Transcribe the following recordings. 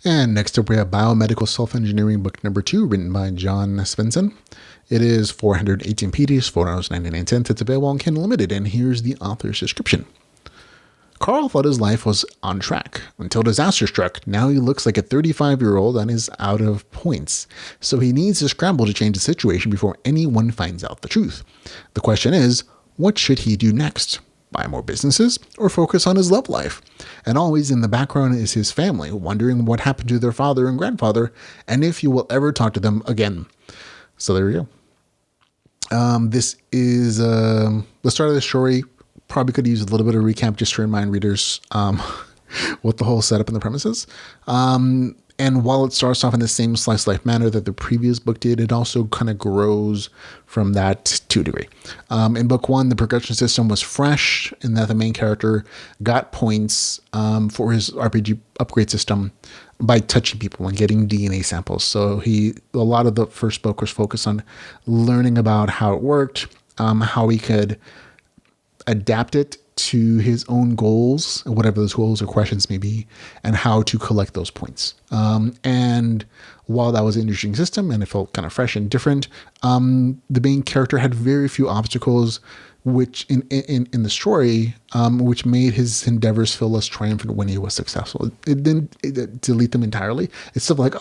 And next up, we have Biomedical Self-Engineering, book number 2, written by John Svensson. It is 418 pages, $4.99. It's available on Kindle Limited, and here's the author's description. Carl thought his life was on track until disaster struck. Now he looks like a 35-year-old and is out of points. So he needs to scramble to change the situation before anyone finds out the truth. The question is, what should he do next? Buy more businesses or focus on his love life? And always in the background is his family, wondering what happened to their father and grandfather and if he will ever talk to them again. So there we go. This is the start of the story. Probably could use a little bit of recap just to remind readers what the whole setup and the premises. And while it starts off in the same slice of life manner that the previous book did, it also kind of grows from that to a degree. In book 1, the progression system was fresh in that the main character got points for his RPG upgrade system by touching people and getting DNA samples. So a lot of the first book was focused on learning about how it worked, how he could adapt it to his own goals, whatever those goals or questions may be, and how to collect those points. And while that was an interesting system and it felt kind of fresh and different, the main character had very few obstacles, which in the story, which made his endeavors feel less triumphant when he was successful. It didn't delete them entirely. It's still like,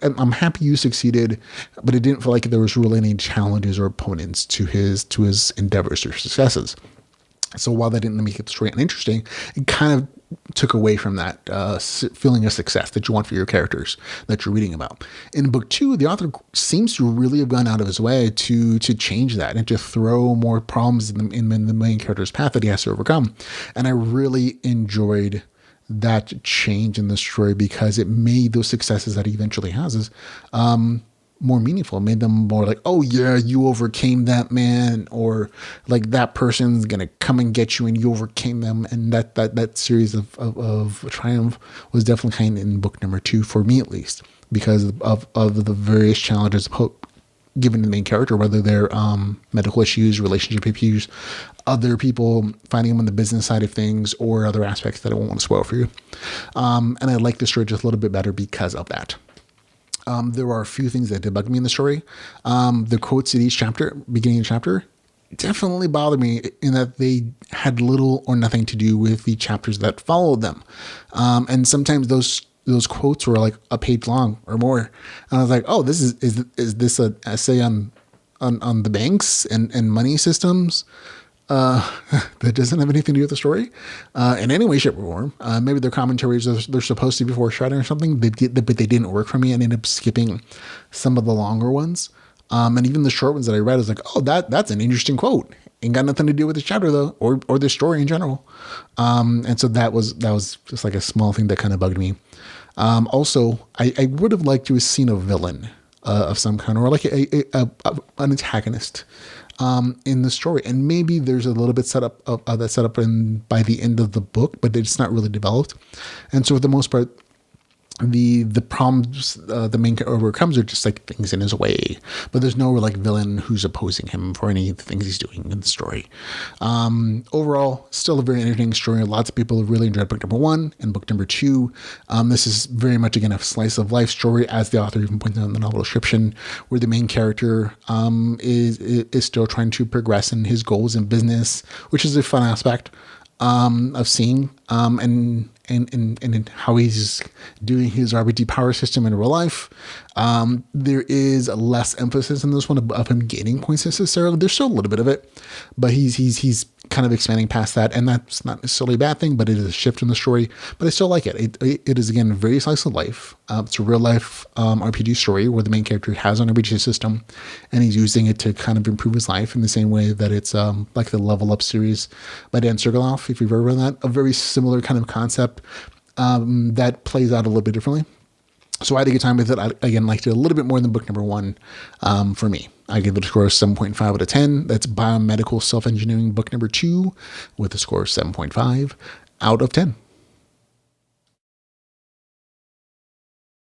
I'm happy you succeeded, but it didn't feel like there was really any challenges or opponents to his endeavors or successes. So while that didn't make it straight and interesting, it kind of took away from that feeling of success that you want for your characters that you're reading about. In book 2, the author seems to really have gone out of his way to change that and to throw more problems in the main character's path that he has to overcome. And I really enjoyed that change in the story because it made those successes that he eventually has more meaningful. It made them more like, oh yeah, you overcame that, man, or like that person's gonna come and get you and you overcame them. And that series of triumph was definitely kind of in book number 2 for me, at least, because of the various challenges given to the main character, whether they're medical issues, relationship issues, other people finding him on the business side of things, or other aspects that I won't want to spoil for you. And I like the story just a little bit better because of that. There are a few things that did bug me in the story. The quotes at each chapter, beginning of chapter, definitely bothered me in that they had little or nothing to do with the chapters that followed them. And sometimes those quotes were like a page long or more. And I was like, oh, is this an essay on the banks and money systems? That doesn't have anything to do with the story in any way, shape, or form. Maybe their commentaries they're supposed to be foreshadowing or something, but they didn't work for me. And ended up skipping some of the longer ones. And even the short ones that I read, I was like, oh, that's an interesting quote. Ain't got nothing to do with the chapter though, or the story in general. And so that was just like a small thing that kind of bugged me. Also, I would have liked to have seen a villain of some kind, or like an antagonist in the story. And maybe there's a little bit set up of that set up by the end of the book, but it's not really developed. And so for the most part, the problems the main character overcomes are just like things in his way, but there's no like villain who's opposing him for any of the things he's doing in the story. Overall, still a very entertaining story. Lots of people have really enjoyed book number 1 and book number 2. This is very much again a slice of life story, as the author even pointed out in the novel description, where the main character is still trying to progress in his goals in business, which is a fun aspect of seeing, and how he's doing his RPG power system in real life. There is less emphasis in this one of him gaining points necessarily. There's still a little bit of it, but he's kind of expanding past that, and that's not necessarily a bad thing, but it is a shift in the story. But I still like it. It is again very slice of life. It's a real life RPG story where the main character has an RPG system, and he's using it to kind of improve his life in the same way that it's like the Level Up series by Dan Sergaloff, if you've ever read that. A very similar kind of concept that plays out a little bit differently. So I had a good time with it. I, again, liked it a little bit more than book number 1 for me. I give it a score of 7.5 out of 10. That's Biomedical Self-Engineering book number 2 with a score of 7.5 out of 10.